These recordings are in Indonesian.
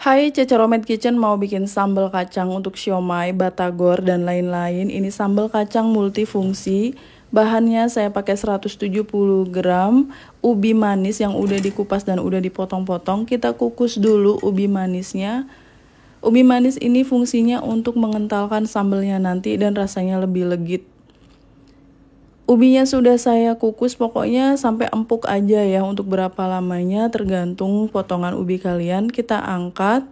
Hai, Cece Romet Kitchen mau bikin sambal kacang untuk siomay, batagor, dan lain-lain. Ini sambal kacang multifungsi. Bahannya saya pakai 170 gram ubi manis yang udah dikupas dan udah dipotong-potong. Kita kukus dulu ubi manisnya. Ubi manis ini fungsinya untuk mengentalkan sambalnya nanti dan rasanya lebih legit. Ubinya sudah saya kukus, pokoknya sampai empuk aja ya, untuk berapa lamanya tergantung potongan ubi kalian. Kita angkat.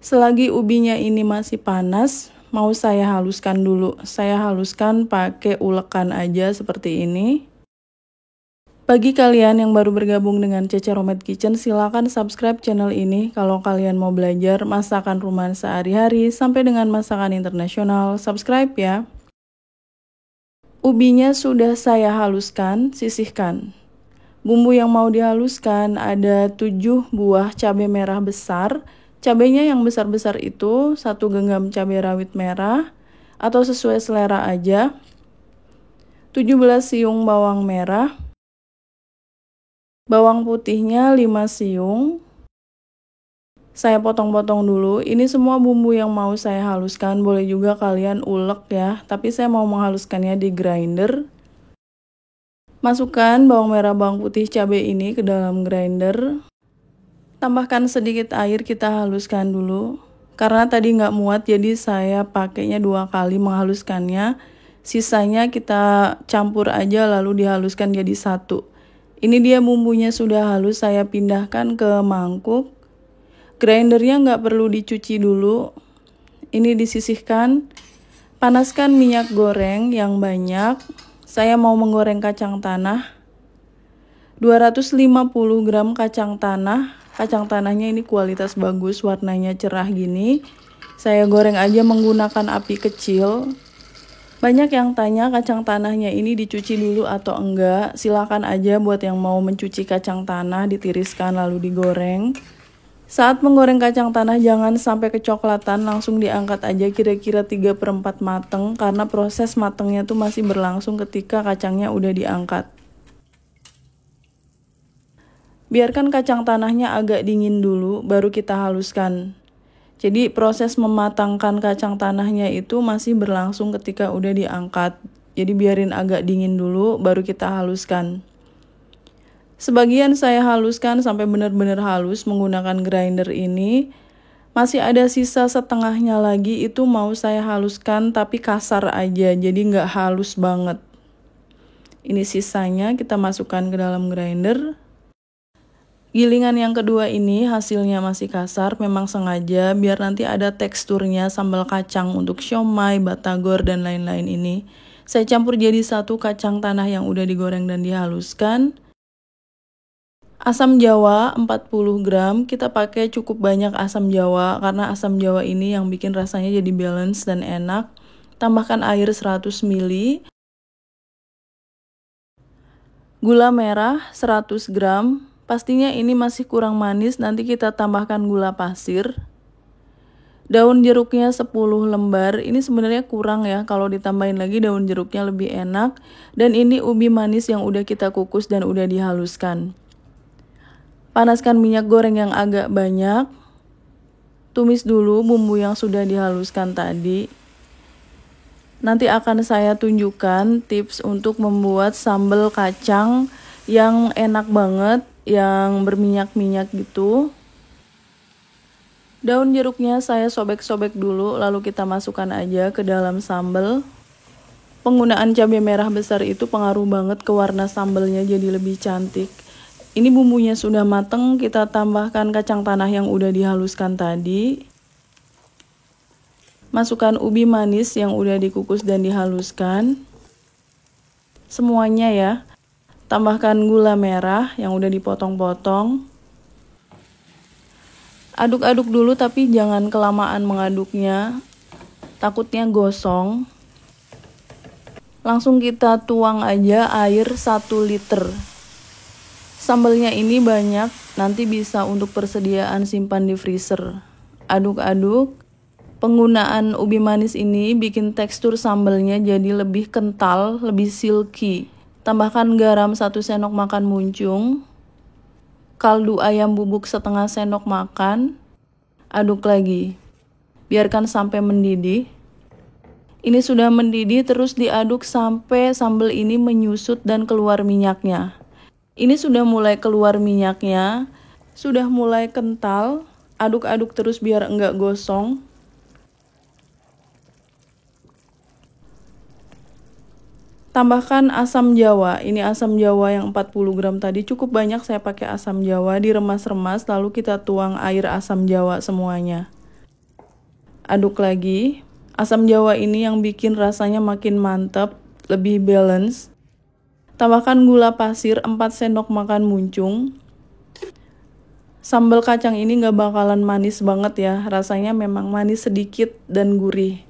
Selagi ubinya ini masih panas, mau saya haluskan dulu. Saya haluskan pakai ulekan aja seperti ini. Bagi kalian yang baru bergabung dengan Cece Romet Kitchen, silakan subscribe channel ini kalau kalian mau belajar masakan rumahan sehari-hari sampai dengan masakan internasional. Subscribe ya. Ubinya sudah saya haluskan, sisihkan. Bumbu yang mau dihaluskan ada 7 buah cabai merah besar. Cabainya yang besar-besar itu 1 genggam cabai rawit merah atau sesuai selera aja. 17 siung bawang merah. Bawang putihnya 5 siung. Saya potong-potong dulu. Ini semua bumbu yang mau saya haluskan, boleh juga kalian ulek ya, tapi saya mau menghaluskannya di grinder. Masukkan bawang merah, bawang putih, cabai ini ke dalam grinder. Tambahkan sedikit air, kita haluskan dulu. Karena tadi nggak muat, jadi saya pakainya 2 kali menghaluskannya. Sisanya kita campur aja lalu dihaluskan jadi satu. Ini dia bumbunya sudah halus, saya pindahkan ke mangkuk. Grindernya nggak perlu dicuci dulu. Ini disisihkan. Panaskan minyak goreng yang banyak. Saya mau menggoreng kacang tanah. 250 gram kacang tanah. Kacang tanahnya ini kualitas bagus, warnanya cerah gini. Saya goreng aja menggunakan api kecil. Banyak yang tanya kacang tanahnya ini dicuci dulu atau enggak. Silakan aja buat yang mau mencuci kacang tanah, ditiriskan lalu digoreng. Saat menggoreng kacang tanah jangan sampai kecoklatan, langsung diangkat aja kira-kira 3/4 mateng karena proses matengnya tuh masih berlangsung ketika kacangnya udah diangkat. Biarkan kacang tanahnya agak dingin dulu baru kita haluskan. Jadi proses mematangkan kacang tanahnya itu masih berlangsung ketika udah diangkat. Jadi biarin agak dingin dulu baru kita haluskan. Sebagian saya haluskan sampai benar-benar halus menggunakan grinder ini. Masih ada sisa setengahnya lagi, itu mau saya haluskan tapi kasar aja, jadi nggak halus banget. Ini sisanya kita masukkan ke dalam grinder. Gilingan yang kedua ini hasilnya masih kasar, memang sengaja biar nanti ada teksturnya sambal kacang untuk siomay, batagor, dan lain-lain ini. Saya campur jadi satu kacang tanah yang udah digoreng dan dihaluskan. Asam jawa 40 gram, kita pakai cukup banyak asam jawa karena asam jawa ini yang bikin rasanya jadi balance dan enak. Tambahkan air 100 ml. Gula merah 100 gram, pastinya ini masih kurang manis, nanti kita tambahkan gula pasir. Daun jeruknya 10 lembar, ini sebenarnya kurang ya, kalau ditambahin lagi daun jeruknya lebih enak. Dan ini ubi manis yang udah kita kukus dan udah dihaluskan. Panaskan minyak goreng yang agak banyak. Tumis dulu bumbu yang sudah dihaluskan tadi. Nanti akan saya tunjukkan tips untuk membuat sambal kacang yang enak banget, yang berminyak-minyak gitu. Daun jeruknya saya sobek-sobek dulu, lalu kita masukkan aja ke dalam sambal. Penggunaan cabai merah besar itu pengaruh banget ke warna sambalnya jadi lebih cantik. Ini bumbunya sudah mateng, kita tambahkan kacang tanah yang udah dihaluskan tadi. Masukkan ubi manis yang udah dikukus dan dihaluskan. Semuanya ya. Tambahkan gula merah yang udah dipotong-potong. Aduk-aduk dulu tapi jangan kelamaan mengaduknya, takutnya gosong. Langsung kita tuang aja air 1 liter. Sambalnya ini banyak, nanti bisa untuk persediaan simpan di freezer. Aduk-aduk. Penggunaan ubi manis ini bikin tekstur sambalnya jadi lebih kental, lebih silky. Tambahkan garam 1 sendok makan muncung. Kaldu ayam bubuk setengah sendok makan. Aduk lagi. Biarkan sampai mendidih. Ini sudah mendidih, terus diaduk sampai sambal ini menyusut dan keluar minyaknya. Ini sudah mulai keluar minyaknya, sudah mulai kental. Aduk-aduk terus biar enggak gosong. Tambahkan asam jawa. Ini asam jawa yang 40 gram tadi cukup banyak, saya pakai asam jawa, diremas-remas lalu kita tuang air asam jawa semuanya. Aduk lagi. Asam jawa ini yang bikin rasanya makin mantap, lebih balance. Tambahkan gula pasir 4 sendok makan muncung. Sambal kacang ini gak bakalan manis banget ya, rasanya memang manis sedikit dan gurih.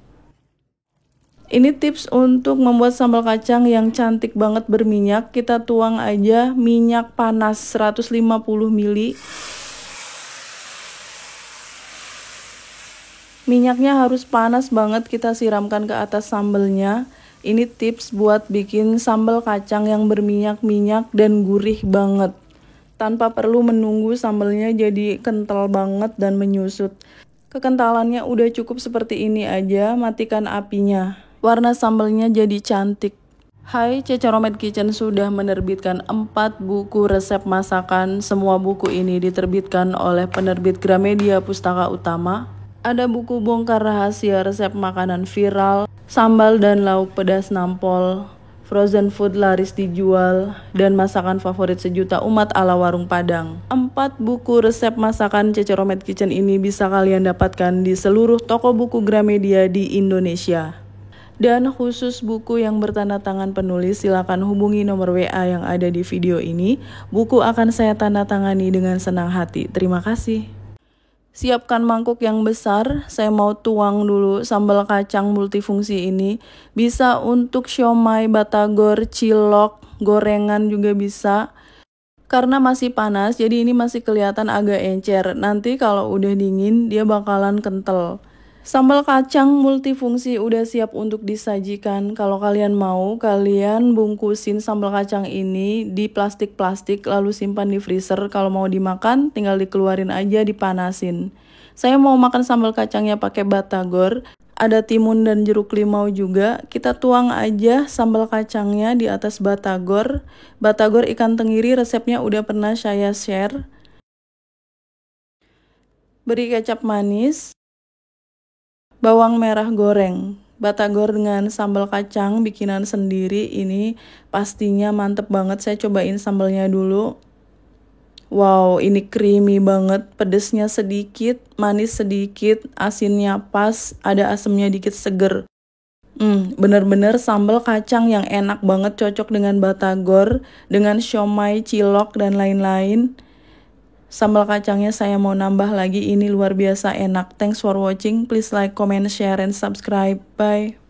Ini tips untuk membuat sambal kacang yang cantik banget berminyak. Kita tuang aja minyak panas 150 ml. Minyaknya harus panas banget, kita siramkan ke atas sambalnya. Ini tips buat bikin sambal kacang yang berminyak-minyak dan gurih banget. Tanpa perlu menunggu sambalnya jadi kental banget dan menyusut. Kekentalannya udah cukup seperti ini aja, matikan apinya. Warna sambalnya jadi cantik. Hai, Ceceromet Kitchen sudah menerbitkan 4 buku resep masakan. Semua buku ini diterbitkan oleh penerbit Gramedia Pustaka Utama. Ada buku bongkar rahasia resep makanan viral, sambal dan lauk pedas nampol, frozen food laris dijual, dan masakan favorit sejuta umat ala warung Padang. 4 buku resep masakan Ceceromet Kitchen ini bisa kalian dapatkan di seluruh toko buku Gramedia di Indonesia. Dan khusus buku yang bertanda tangan penulis, silakan hubungi nomor WA yang ada di video ini. Buku akan saya tanda tangani dengan senang hati. Terima kasih. Siapkan mangkuk yang besar, saya mau tuang dulu sambal kacang multifungsi ini. Bisa untuk siomay, batagor, cilok, gorengan juga bisa. Karena masih panas, jadi ini masih kelihatan agak encer. Nanti kalau udah dingin, dia bakalan kental. Sambal kacang multifungsi udah siap untuk disajikan. Kalau kalian mau, kalian bungkusin sambal kacang ini di plastik-plastik lalu simpan di freezer. Kalau mau dimakan, tinggal dikeluarin aja, dipanasin. Saya mau makan sambal kacangnya pakai batagor. Ada timun dan jeruk limau juga. Kita tuang aja sambal kacangnya di atas batagor. Batagor ikan tenggiri resepnya udah pernah saya share. Beri kecap manis. Bawang merah goreng, batagor dengan sambal kacang bikinan sendiri, ini pastinya mantep banget. Saya cobain sambalnya dulu. Wow, ini creamy banget, pedesnya sedikit, manis sedikit, asinnya pas, ada asemnya dikit, seger. Bener-bener sambal kacang yang enak banget, cocok dengan batagor, dengan siomay, cilok, dan lain-lain. Sambal kacangnya saya mau nambah lagi, ini luar biasa enak. Thanks for watching. Please like, comment, share, and subscribe. Bye.